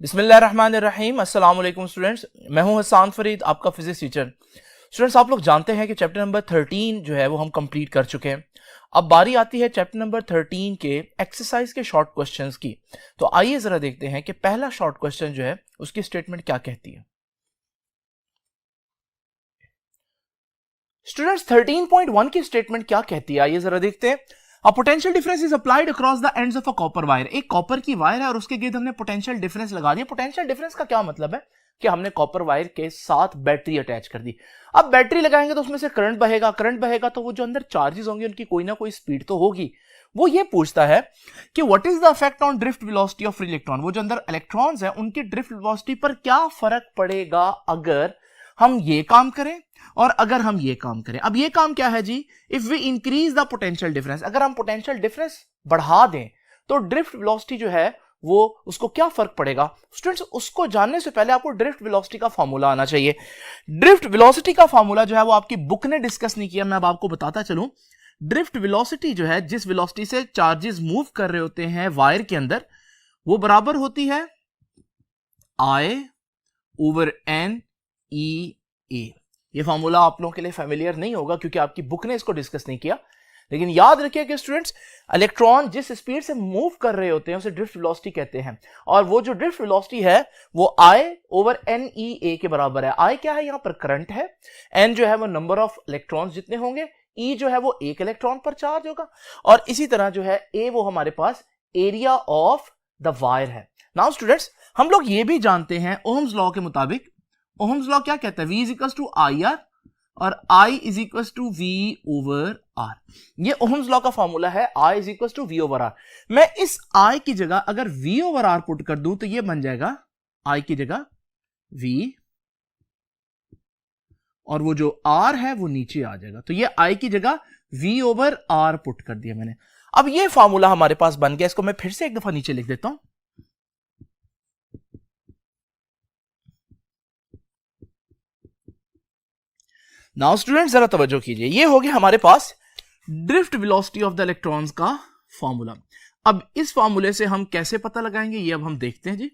बिस्मिल्लाहिर्रहमानिर्रहीम। अस्सलाम वालेकुम स्टूडेंट्स, मैं हूं हसन फरीद, आपका फिजिक्स टीचर। स्टूडेंट्स, आप लोग जानते हैं कि चैप्टर नंबर 13 जो है वो हम कंप्लीट कर चुके हैं। अब बारी आती है चैप्टर नंबर 13 के एक्सरसाइज के शॉर्ट क्वेश्चंस की। तो आइए जरा देखते हैं कि पहला शॉर्ट क्वेश्चन जो है उसकी स्टेटमेंट क्या कहती है। स्टूडेंट्स, 13.1 की स्टेटमेंट क्या कहती है, आइए जरा देखते हैं। A potential difference is applied across the ends of a copper wire. एक कॉपर की वायर है और उसके गिर्द हमने पोटेंशियल डिफरेंस लगा दिया। पोटेंशियल डिफरेंस का क्या मतलब है कि हमने कॉपर वायर के साथ बैटरी अटैच कर दी। अब बैटरी लगाएंगे तो उसमें से करंट बहेगा, करंट बहेगा तो वो जो अंदर चार्जेस होंगे उनकी कोई ना कोई स्पीड तो होगी। वो ये पूछता है कि what is the effect on drift velocity of free electron. वो जो अंदर इलेक्ट्रॉन्स हैं उनकी ड्रिफ्ट वेलोसिटी पर क्या फर्क पड़ेगा अगर हम ये काम करें और अगर हम ये काम करें। अब ये काम क्या है जी, if we increase the potential difference, अगर हम पोटेंशियल डिफरेंस बढ़ा दें तो ड्रिफ्ट वेलोसिटी जो है वो उसको क्या फर्क पड़ेगा। स्टूडेंट्स, उसको जानने से पहले आपको ड्रिफ्ट वेलोसिटी का फॉर्मूला आना चाहिए। ड्रिफ्ट वेलोसिटी का फॉर्मूला जो है वो आपकी बुक ने डिस्कस नहीं किया, मैं अब आपको बताता चलूं। ड्रिफ्ट वेलोसिटी जो है, जिस वेलोसिटी से चार्जेस मूव कर रहे होते हैं वायर के अंदर, वो बराबर होती है I ओवर एन ई ए। ये फॉर्मूला आप लोगों के लिए फेमिलियर नहीं होगा क्योंकि आपकी बुक ने इसको डिस्कस नहीं किया, लेकिन याद रखिए कि स्टूडेंट्स, इलेक्ट्रॉन जिस स्पीड से मूव कर रहे होते हैं उसे ड्रिफ्ट वेलोसिटी कहते हैं। और वो जो ड्रिफ्ट वेलोसिटी है वो I ओवर एन ई ए के बराबर है। I क्या है, यहां पर करंट है, N जो है वो नंबर ऑफ इलेक्ट्रॉन्स जितने होंगे, E जो है वो एक इलेक्ट्रॉन पर चार्ज होगा, और इसी तरह जो है A वो हमारे पास एरिया ऑफ द वायर है। नाउ स्टूडेंट्स, हम लोग ये भी जानते हैं ओहम्स लॉ के मुताबिक, ओहम्स लॉ क्या कहता है, V is equal to I R और I is equal to V over R। ये ओहम्स लॉ का फॉर्मूला है, I is equal to V over R। मैं इस I की जगह अगर V ओवर R पुट कर दूं तो ये बन जाएगा I की जगह V, और वो जो R है वो नीचे आ जाएगा, तो ये I की जगह V ओवर R पुट कर दिया मैंने। अब ये फॉर्मूला हमारे पास बन गया, इसको मैं फिर से एक दफा नीचे लिख देता हूं। नाउ स्टूडेंट जरा तवज्जो कीजिए, ये हो गया हमारे पास drift velocity of the electrons का फॉर्मूला। अब इस फॉर्मूले से हम कैसे पता लगाएंगे ये अब हम देखते हैं जी।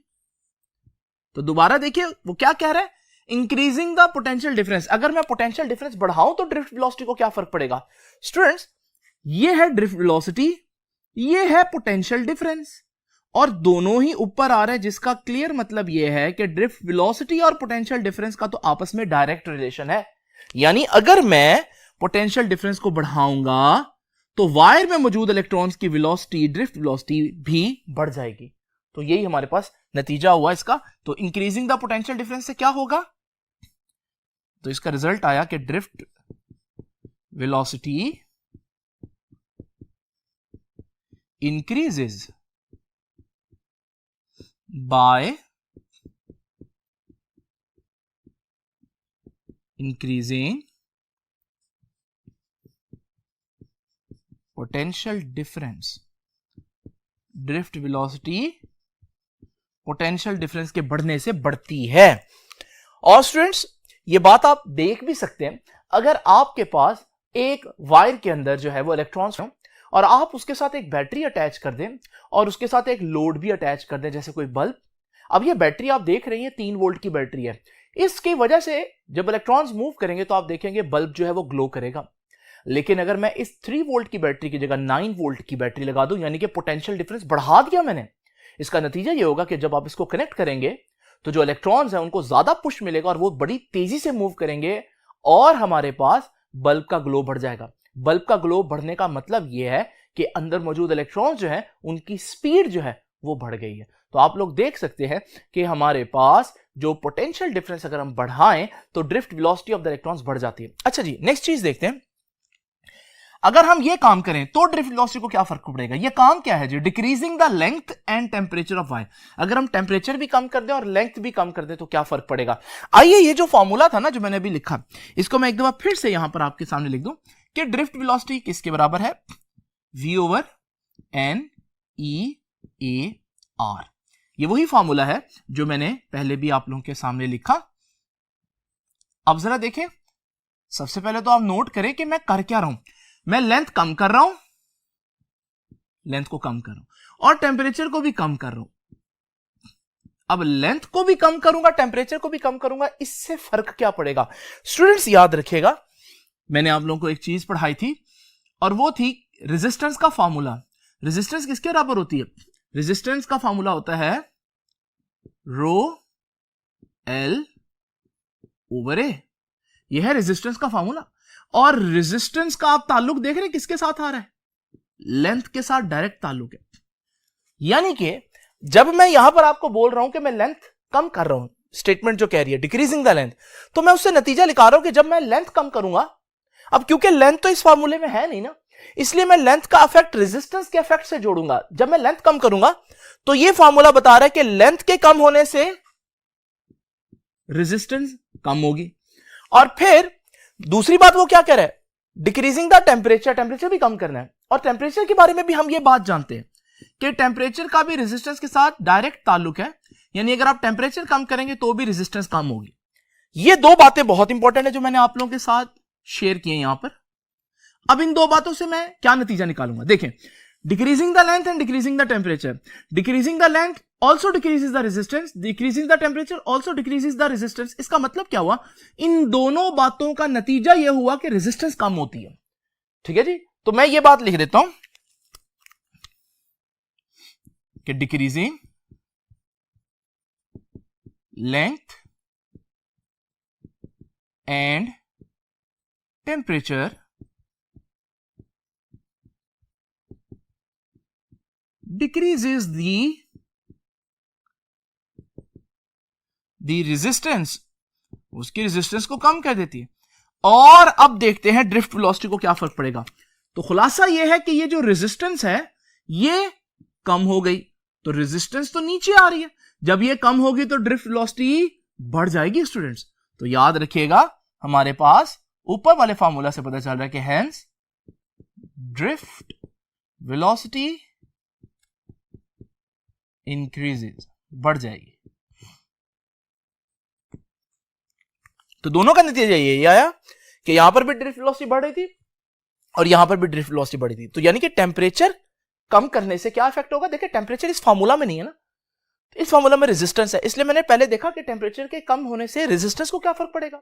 तो दोबारा देखिए वो क्या कह रहा है, इंक्रीजिंग द पोटेंशियल डिफरेंस। अगर मैं पोटेंशियल डिफरेंस बढ़ाऊं तो ड्रिफ्ट वेलोसिटी को क्या फर्क पड़ेगा। स्टूडेंट्स, ये है ड्रिफ्ट वेलोसिटी, ये है पोटेंशियल डिफरेंस, और दोनों ही ऊपर आ रहे हैं, जिसका क्लियर मतलब यह है कि ड्रिफ्ट वेलोसिटी और पोटेंशियल डिफरेंस का तो आपस में डायरेक्ट रिलेशन है। यानी अगर मैं पोटेंशियल डिफरेंस को बढ़ाऊंगा तो वायर में मौजूद इलेक्ट्रॉन्स की वेलोसिटी, ड्रिफ्ट वेलोसिटी भी बढ़ जाएगी। तो यही हमारे पास नतीजा हुआ इसका। तो इंक्रीजिंग द पोटेंशियल डिफरेंस से क्या होगा, तो इसका रिजल्ट आया कि drift velocity increases by increasing potential difference. Drift velocity potential difference के बढ़ने से बढ़ती है। और स्टूडेंट्स, ये बात आप देख भी सकते हैं, अगर आपके पास एक वायर के अंदर जो है वो इलेक्ट्रॉन्स हो और आप उसके साथ एक बैटरी अटैच कर दें और उसके साथ एक लोड भी अटैच कर दें, जैसे कोई बल्ब। अब ये बैटरी आप देख रही है 3 वोल्ट की बैटरी है, इसकी वजह से जब इलेक्ट्रॉन्स मूव करेंगे तो आप देखेंगे बल्ब जो है वो ग्लो करेगा। लेकिन अगर मैं इस 3 वोल्ट की बैटरी की जगह 9 वोल्ट की बैटरी लगा दूं, यानी कि पोटेंशियल डिफरेंस बढ़ा दिया मैंने, इसका नतीजा ये होगा कि जब आप इसको कनेक्ट करेंगे तो जो इलेक्ट्रॉन्स हैं उनको ज्यादा पुश मिलेगा और वो बड़ी तेजी से मूव करेंगे और हमारे पास बल्ब का ग्लो बढ़ जाएगा। बल्ब का ग्लो बढ़ने का मतलब यह है कि अंदर मौजूद इलेक्ट्रॉन्स जो है उनकी स्पीड जो है वो बढ़ गई है। तो आप लोग देख सकते हैं कि हमारे पास जो पोटेंशियल डिफरेंस अगर हम बढ़ाएं तो drift velocity of the electrons बढ़ जाती है। अच्छा जी, नेक्स्ट चीज देखते हैं। अगर हम ये काम करें तो ड्रिफ्ट वेलोसिटी को क्या फर्क पड़ेगा। ये काम क्या है जी, decreasing the length and temperature of wire. अगर हम टेम्परेचर भी कम कर दें और लेंथ भी कम कर दें तो क्या फर्क पड़ेगा। आइए, ये जो फॉर्मूला था ना जो मैंने अभी लिखा, इसको मैं एक दफा फिर से यहां पर आपके सामने लिख दूं कि ड्रिफ्ट वेलोसिटी किसके बराबर है, V over n e A R. ये वही फॉर्मूला है जो मैंने पहले भी आप लोगों के सामने लिखा। अब जरा देखें, सबसे पहले तो आप नोट करें कि मैं कर क्या रहा हूं। मैं लेंथ कम कर रहा हूं, लेंथ को कम कर रहा हूं और टेम्परेचर को भी कम कर रहा हूं। अब लेंथ को भी कम करूंगा, टेम्परेचर को भी कम करूंगा, इससे फर्क क्या पड़ेगा? स्टूडेंट्स याद रखिएगा, मैंने आप लोगों को एक चीज पढ़ाई थी और वो थी रेजिस्टेंस का फॉर्मूला। रेजिस्टेंस किसके बराबर होती है? रेजिस्टेंस का फॉर्मूला होता है रो एल ओवर ए। यह है रेजिस्टेंस का फॉर्मूला। और रेजिस्टेंस का आप ताल्लुक देख रहे हैं किसके साथ आ रहा है? लेंथ के साथ डायरेक्ट ताल्लुक है। यानी कि जब मैं यहां पर आपको बोल रहा हूं कि मैं लेंथ कम कर रहा हूं, स्टेटमेंट जो कह रही है डिक्रीजिंग द लेंथ, तो मैं उससे नतीजा निकाल रहा हूं कि जब मैं लेंथ कम करूंगा, अब क्योंकि लेंथ तो इस फार्मूले में है नहीं ना, इसलिए मैं लेंथ का इफेक्ट रेजिस्टेंस के इफेक्ट से जोड़ूंगा। जब मैं लेंथ कम करूंगा तो यह फार्मूला बता रहा है कि लेंथ के कम होने से रेजिस्टेंस कम होगी। और फिर दूसरी बात वो क्या कह रहा है? डिक्रीजिंग द टेम्परेचर, टेम्परेचर भी कम करना है। और टेम्परेचर के बारे में भी हम ये बात जानते हैं कि टेम्परेचर का भी रेजिस्टेंस के साथ डायरेक्ट ताल्लुक है, यानी अगर आप टेम्परेचर कम करेंगे तो भी रेजिस्टेंस कम होगी। ये दो बातें बहुत इंपॉर्टेंट है जो मैंने आप लोगों के साथ शेयर किए यहां पर। अब इन दो बातों से मैं क्या नतीजा निकालूंगा? देखें, decreasing the length and decreasing the temperature. Decreasing the length also decreases the resistance, decreasing the temperature also decreases the resistance. इसका मतलब क्या हुआ? इन दोनों बातों का नतीजा यह हुआ कि रेजिस्टेंस कम होती है। ठीक है जी, तो मैं ये बात लिख देता हूं कि decreasing length and temperature decreases the resistance, उसकी रेजिस्टेंस को कम कर देती है। और अब देखते हैं ड्रिफ्ट वेलोसिटी को क्या फर्क पड़ेगा। तो खुलासा यह है कि ये जो रेजिस्टेंस है ये कम हो गई, तो रेजिस्टेंस तो नीचे आ रही है, जब ये कम होगी तो ड्रिफ्ट वेलोसिटी बढ़ जाएगी स्टूडेंट्स। तो याद रखिएगा, हमारे पास ऊपर वाले फार्मूला से पता चल रहा है कि हेंस ड्रिफ्ट वेलोसिटी इंक्रीजेस, बढ़ जाएगी। तो दोनों का नतीजा यही आया कि यहां पर भी ड्रिफ्ट वेलोसिटी बढ़ रही थी और यहां पर भी ड्रिफ्ट वेलोसिटी बढ़ी थी। तो यानी कि टेम्परेचर कम करने से क्या इफेक्ट होगा? देखिए, टेम्परेचर इस फार्मूला में नहीं है ना, इस फार्मूला में रेजिस्टेंस है, इसलिए मैंने पहले देखा कि टेम्परेचर के कम होने से रेजिस्टेंस को क्या फर्क पड़ेगा।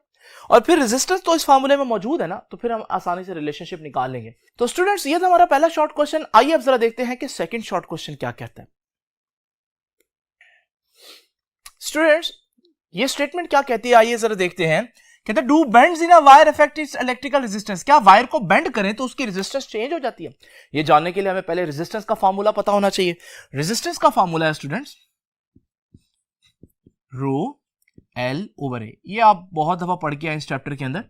और फिर रेजिस्टेंस तो इस फार्मूले में मौजूद है ना, तो फिर हम आसानी से रिलेशनशिप निकाल लेंगे। तो स्टूडेंट्स, ये था हमारा पहला शॉर्ट क्वेश्चन। आइए अब जरा देखते हैं कि सेकंड शॉर्ट क्वेश्चन क्या कहता है। स्टूडेंट्स, ये स्टेटमेंट क्या कहती है, आइए जरा देखते हैं। कहते हैं do bends in a wire affect its electrical resistance. क्या वायर को बेंड करें तो उसकी रेजिस्टेंस चेंज हो जाती है? ये जानने के लिए हमें पहले रेजिस्टेंस का फार्मूला पता होना चाहिए। रेजिस्टेंस का फार्मूला है स्टूडेंट्स रो एल ओवर ए। ये आप बहुत दफा पढ़ के आए इस चैप्टर के अंदर।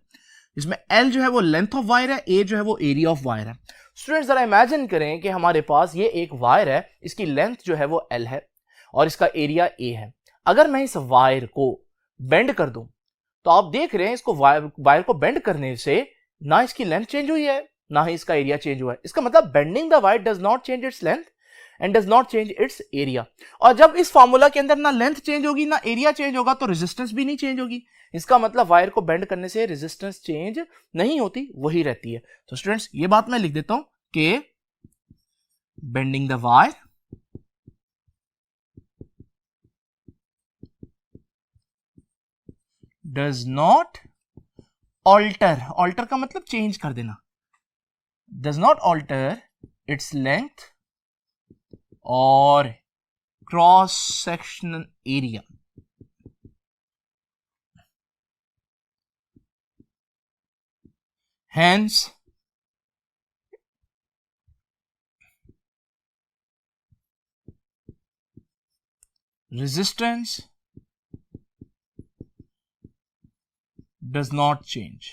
इसमें एल जो है वो लेंथ ऑफ वायर है, ए जो है वो एरिया ऑफ वायर है। स्टूडेंट्स, जरा इमेजिन करें कि हमारे पास ये एक वायर है, इसकी लेंथ जो है वो एल है और इसका एरिया ए है। अगर मैं इस वायर को बेंड कर दूं तो आप देख रहे हैं इसको वायर को बेंड करने से ना इसकी लेंथ चेंज हुई है ना ही इसका एरिया चेंज हुआ है। इसका मतलब bending the wire does not change its length and does not change it's area. और जब इस फार्मूला के अंदर ना लेंथ चेंज होगी ना एरिया चेंज होगा तो रेजिस्टेंस भी नहीं चेंज होगी। इसका मतलब वायर को बेंड करने से रेजिस्टेंस चेंज नहीं होती, वही रहती है। तो स्टूडेंट्स, ये बात मैं लिख देता हूं कि bending the wire does not alter का मतलब चेंज कर देना, does not alter its length or cross sectional area। hence resistance does not change।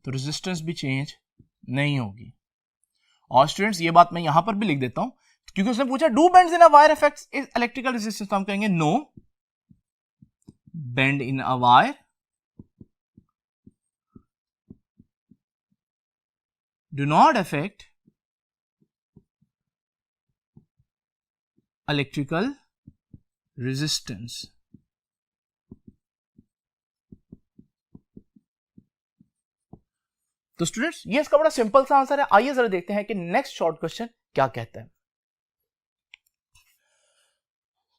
तो रेजिस्टेंस भी चेंज नहीं होगी। और स्टूडेंट्स, ये बात मैं यहां पर भी लिख देता हूं क्योंकि उसने पूछा do bends in a wire affects electrical resistance, तो हम कहेंगे no bend in a wire do not affect electrical resistance. तो स्टूडेंट्स, ये इसका बड़ा सिंपल सा आंसर है। आइए जरा देखते हैं कि नेक्स्ट शॉर्ट क्वेश्चन क्या कहता है।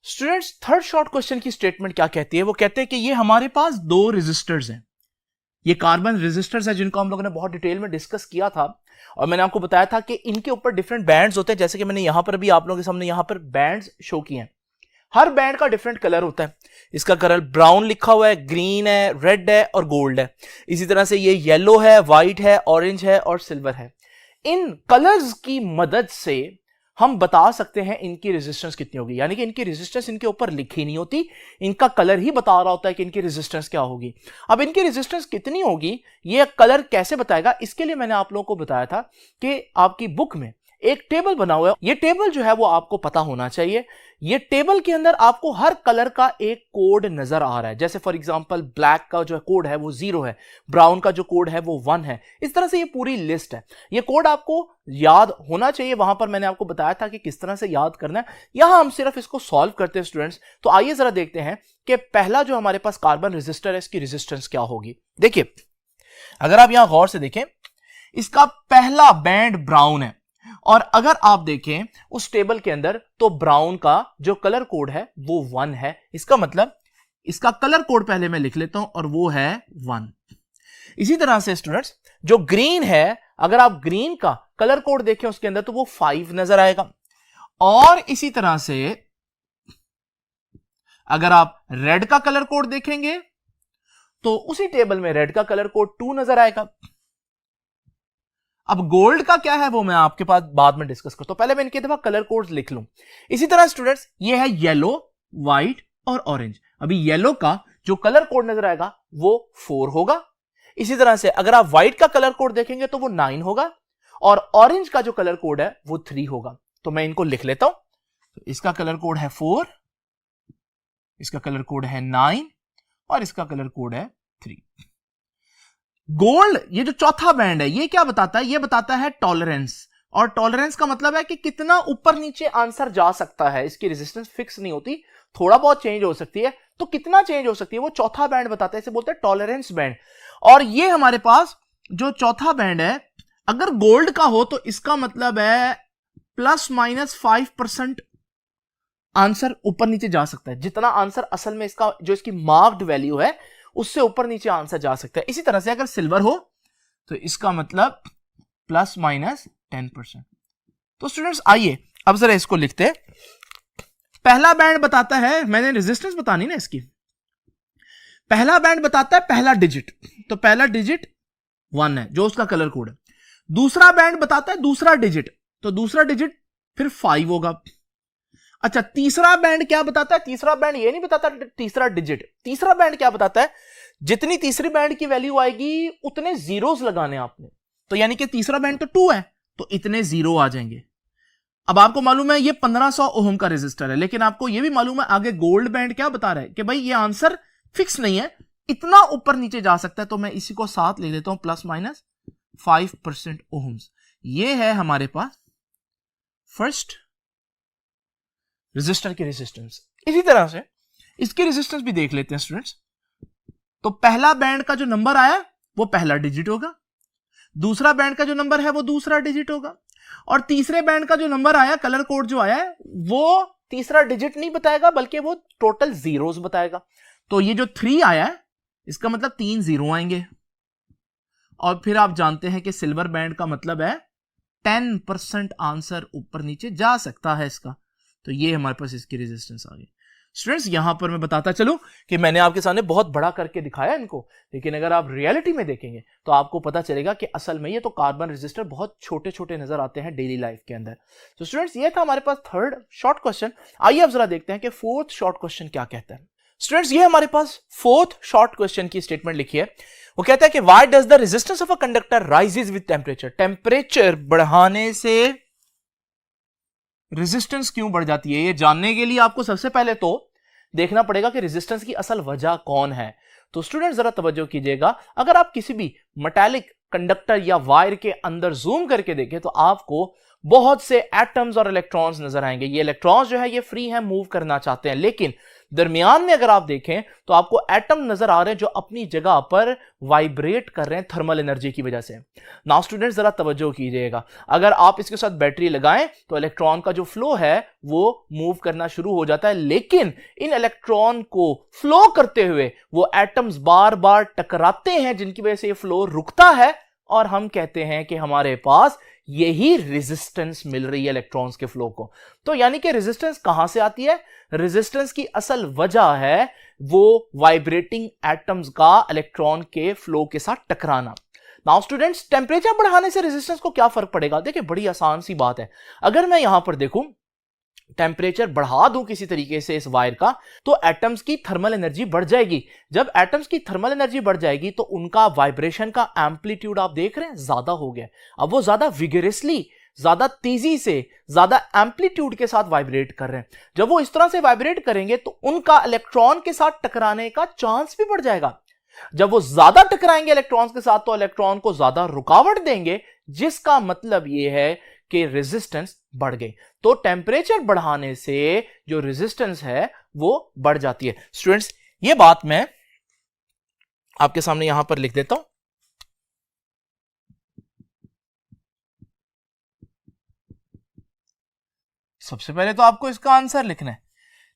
स्टूडेंट्स थर्ड शॉर्ट क्वेश्चन की स्टेटमेंट क्या कहती है? वो कहते हैं कि ये हमारे पास दो रेजिस्टर्स हैं, ये कार्बन रेजिस्टर्स हैं जिनको हम लोगों ने बहुत डिटेल में डिस्कस किया था और मैंने आपको बताया था कि इनके ऊपर डिफरेंट बैंड्स होते हैं, जैसे कि मैंने यहां पर भी आप लोगों के सामने यहां पर बैंड्स शो किए हैं। हर बैंड का डिफरेंट कलर होता है, इसका कलर ब्राउन लिखा हुआ है, ग्रीन है, रेड है और गोल्ड है। इसी तरह से ये येलो है, व्हाइट है, ऑरेंज है और सिल्वर है। इन कलर्स की मदद से हम बता सकते हैं इनकी रेजिस्टेंस कितनी होगी, यानी कि इनकी रेजिस्टेंस इनके ऊपर लिखी नहीं होती, इनका कलर ही बता रहा होता है कि इनकी रेजिस्टेंस क्या होगी। अब इनकी रेजिस्टेंस कितनी होगी ये कलर कैसे बताएगा, इसके लिए मैंने आप लोगों को बताया था कि आपकी बुक में एक टेबल बना हुआ है। ये टेबल जो है वो आपको पता होना चाहिए। ये टेबल के अंदर आपको हर कलर का एक कोड नजर आ रहा है, जैसे फॉर एग्जांपल ब्लैक का जो कोड है वो 0 है, ब्राउन का जो कोड है वो 1 है। इस तरह से ये पूरी लिस्ट है। ये कोड आपको याद होना चाहिए। वहां पर मैंने आपको बताया था कि किस तरह से याद करना है। यहां हम सिर्फ इसको सॉल्व करते हैं स्टूडेंट्स। तो आइए जरा देखते हैं कि पहला जो हमारे पास कार्बन रेजिस्टर है इसकी रेजिस्टेंस क्या होगी। देखिए, अगर आप यहां गौर से देखें, इसका पहला बैंड ब्राउन है और अगर आप देखें उस टेबल के अंदर तो ब्राउन का जो कलर कोड है वो 1 है। इसका मतलब इसका कलर कोड पहले मैं लिख लेता हूं और वो है 1। इसी तरह से स्टूडेंट्स जो ग्रीन है, अगर आप ग्रीन का कलर कोड देखें उसके अंदर तो वो 5 नजर आएगा। और इसी तरह से अगर आप रेड का कलर कोड देखेंगे तो उसी टेबल में रेड का कलर कोड 2 नजर आएगा। अब गोल्ड का क्या है वो मैं आपके पास बाद में डिस्कस करता हूं, पहले मैं इनके दफा कलर कोड्स लिख लूं। इसी तरह स्टूडेंट्स ये है येलो, व्हाइट और ऑरेंज। अभी येलो का जो कलर कोड नजर आएगा वो 4 होगा। इसी तरह से अगर आप व्हाइट का कलर कोड देखेंगे तो वो 9 होगा और ऑरेंज का जो कलर कोड है वो 3 होगा। तो मैं इनको लिख लेता हूं। तो इसका कलर कोड है 4, इसका कलर कोड है 9 और इसका कलर कोड है 3। गोल्ड, ये जो चौथा बैंड है, ये क्या बताता है? ये बताता है टॉलरेंस। और टॉलरेंस का मतलब है कि कितना ऊपर नीचे आंसर जा सकता है। इसकी रेजिस्टेंस फिक्स नहीं होती, थोड़ा बहुत चेंज हो सकती है। तो कितना चेंज हो सकती है वो चौथा बैंड बताता है, इसे बोलते हैं टॉलरेंस बैंड। और ये हमारे पास जो चौथा बैंड है अगर गोल्ड का हो तो इसका मतलब है ±5% आंसर ऊपर नीचे जा सकता है। जितना आंसर असल में इसका जो इसकी मार्क्ड वैल्यू है उससे ऊपर नीचे आंसर जा सकता है। इसी तरह से अगर सिल्वर हो तो इसका मतलब ±10%। तो स्टूडेंट्स आइए अब जरा इसको लिखते हैं। पहला बैंड बताता है, मैंने रेजिस्टेंस बतानी ना इसकी, पहला बैंड बताता है पहला डिजिट, तो पहला डिजिट 1 है जो उसका कलर कोड है। दूसरा बैंड बताता है दूसरा डिजिट, तो दूसरा डिजिट फिर 5 होगा। अच्छा, तीसरा बैंड क्या बताता है? तीसरा बैंड ये नहीं बताता तीसरा डिजिट, तीसरा बैंड क्या बताता है? जितनी तीसरी बैंड की वैल्यू आएगी उतने जीरोस लगाने आपने। तो यानी कि तीसरा बैंड तो 2 है तो इतने 0 आ जाएंगे। अब आपको मालूम है ये 1500 ओम का रेजिस्टर है, लेकिन आपको ये भी मालूम है आगे गोल्ड बैंड क्या बता रहा है कि भाई ये आंसर फिक्स नहीं है, इतना ऊपर नीचे जा सकता है। तो मैं इसी को साथ ले लेता हूं, ±5% ओम्स। ये है हमारे पास फर्स्ट रेजिस्टर की रेजिस्टेंस। इसी तरह से इसकी रेजिस्टेंस भी देख लेते हैं स्टूडेंट्स। तो पहला बैंड का जो नंबर आया वो पहला डिजिट होगा, दूसरा बैंड का जो नंबर है वो दूसरा डिजिट होगा और तीसरे बैंड का जो नंबर आया, कलर कोड जो आया है, वो तीसरा डिजिट नहीं बताएगा बल्कि वो टोटल जीरोस बताएगा। तो ये जो 3 आया है इसका मतलब 3 0 आएंगे। और फिर आप जानते हैं कि सिल्वर बैंड का मतलब है 10% आंसर ऊपर नीचे जा सकता है इसका। तो ये हमारे पास इसकी रेजिस्टेंस आ गई। स्टूडेंट्स यहां पर मैं बताता चलूं कि मैंने आपके सामने बहुत बड़ा करके दिखाया इनको, लेकिन अगर आप रियलिटी में देखेंगे तो आपको पता चलेगा कि असल में ये तो कार्बन रेजिस्टर बहुत छोटे छोटे नजर आते हैं डेली लाइफ के अंदर। तो स्टूडेंट्स ये था हमारे पास थर्ड शॉर्ट क्वेश्चन। आइए अब जरा देखते हैं कि फोर्थ शॉर्ट क्वेश्चन क्या कहता है। स्टूडेंट्स ये हमारे पास फोर्थ शॉर्ट क्वेश्चन की स्टेटमेंट लिखी है। वो कहता है कि why does the resistance of a conductor rises with temperature. Temperature बढ़ाने से रेजिस्टेंस क्यों बढ़ जाती है? ये जानने के लिए आपको सबसे पहले तो देखना पड़ेगा कि रेजिस्टेंस की असल वजह कौन है। तो स्टूडेंट जरा तवज्जो कीजिएगा, अगर आप किसी भी मेटालिक कंडक्टर या वायर के अंदर जूम करके देखें तो आपको बहुत से एटम्स और इलेक्ट्रॉन्स नजर आएंगे। ये इलेक्ट्रॉन्स जो है ये फ्री हैं, मूव करना चाहते हैं, लेकिन दरमियान में अगर आप देखें तो आपको एटम नजर आ रहे हैं जो अपनी जगह पर वाइब्रेट कर रहे हैं थर्मल एनर्जी की वजह से। नाउ स्टूडेंट्स जरा तवज्जो कीजिएगा, अगर आप इसके साथ बैटरी लगाएं तो इलेक्ट्रॉन का जो फ्लो है वो मूव करना शुरू हो जाता है, लेकिन इन इलेक्ट्रॉन को फ्लो करते हुए वो एटम्स बार बार टकराते हैं, जिनकी वजह से ये फ्लो रुकता है और हम कहते हैं कि हमारे पास यही रेजिस्टेंस मिल रही है इलेक्ट्रॉन्स के फ्लो को। तो यानी कि रेजिस्टेंस कहां से आती है? रेजिस्टेंस की असल वजह है वो वाइब्रेटिंग एटम्स का इलेक्ट्रॉन के फ्लो के साथ टकराना। नाउ स्टूडेंट्स, टेंपरेचर बढ़ाने से रेजिस्टेंस को क्या फर्क पड़ेगा? देखिए बड़ी आसान सी बात है, अगर मैं यहां पर देखूं टेम्परेचर बढ़ा दूं किसी तरीके से इस वायर का, तो एटम्स की थर्मल एनर्जी बढ़ जाएगी। जब एटम्स की थर्मल एनर्जी बढ़ जाएगी तो उनका वाइब्रेशन का एम्पलीट्यूड आप देख रहे हैं ज्यादा हो गया। अब वो ज्यादा विगरसली, ज्यादा तेजी से, ज्यादा एम्पलीट्यूड के साथ वाइब्रेट कर रहे हैं। जब वो इस तरह से वाइब्रेट करेंगे तो उनका इलेक्ट्रॉन के साथ टकराने का चांस भी बढ़ जाएगा। जब वो ज्यादा टकराएंगे इलेक्ट्रॉन्स के साथ तो इलेक्ट्रॉन को ज्यादा रुकावट देंगे, जिसका मतलब यह है कि रेजिस्टेंस बढ़ गई। तो टेम्परेचर बढ़ाने से जो रेजिस्टेंस है वो बढ़ जाती है। स्टूडेंट्स, ये बात मैं आपके सामने यहां पर लिख देता हूं। सबसे पहले तो आपको इसका आंसर लिखना है,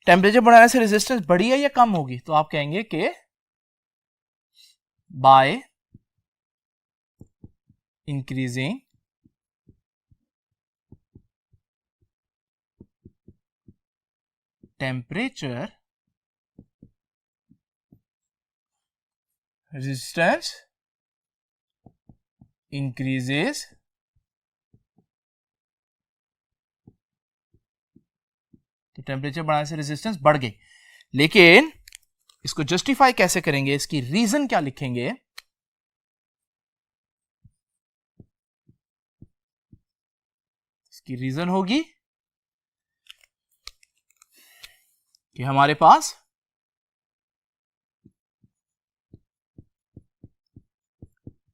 टेम्परेचर बढ़ाने से रेजिस्टेंस बढ़ी है या कम होगी? तो आप कहेंगे कि by increasing temperature resistance increases तो टेम्परेचर बढ़ाने से रेजिस्टेंस बढ़ गई। लेकिन इसको जस्टिफाई कैसे करेंगे, इसकी रीजन क्या लिखेंगे? इसकी रीजन होगी कि हमारे पास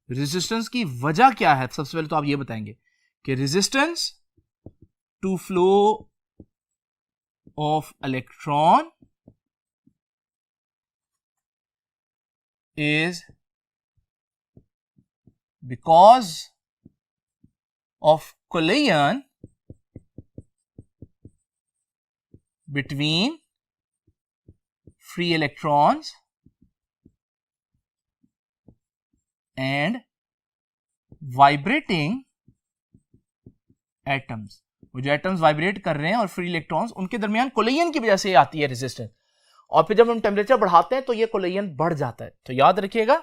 रेजिस्टेंस की वजह क्या है। सबसे पहले तो आप ये बताएंगे कि resistance to flow of electron is because of collision between free electrons and vibrating atoms। वो जो एटम्स वाइब्रेट कर रहे हैं और फ्री इलेक्ट्रॉन्स, उनके दरमियान कोलिजन की वजह से आती है रेजिस्टेंस, और फिर जब हम टेम्परेचर बढ़ाते हैं तो ये कोलिजन बढ़ जाता है। तो याद रखिएगा,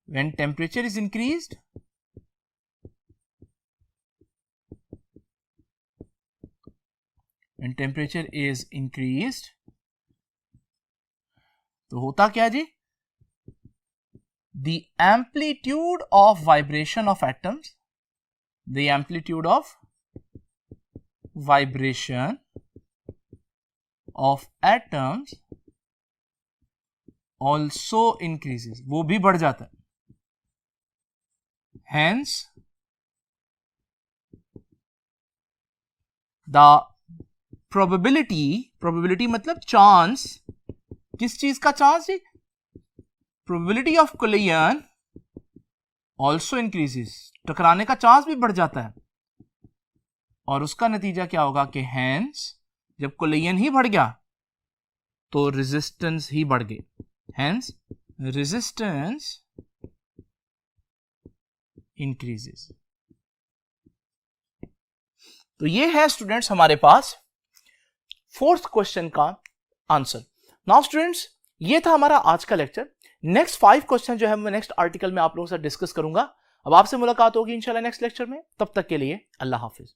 when temperature is increased, when temperature is increased, तो होता क्या जी? The amplitude of vibration of atoms, the amplitude of vibration of atoms also increases, वो भी बढ़ जाता है। Hence the probability मतलब चांस, किस चीज का चांस जी? probability of collision also increases, टकराने का चांस भी बढ़ जाता है। और उसका नतीजा क्या होगा कि hence जब कोलिजन ही बढ़ गया तो रेजिस्टेंस ही बढ़ गई। hence resistance increases. तो ये है स्टूडेंट्स हमारे पास फोर्थ क्वेश्चन का आंसर। नाउ स्टूडेंट्स, ये था हमारा आज का लेक्चर। नेक्स्ट 5 क्वेश्चन जो है मैं नेक्स्ट आर्टिकल में आप लोगों से डिस्कस करूंगा। अब आपसे मुलाकात होगी इंशाल्लाह नेक्स्ट लेक्चर में। तब तक के लिए अल्लाह हाफिज।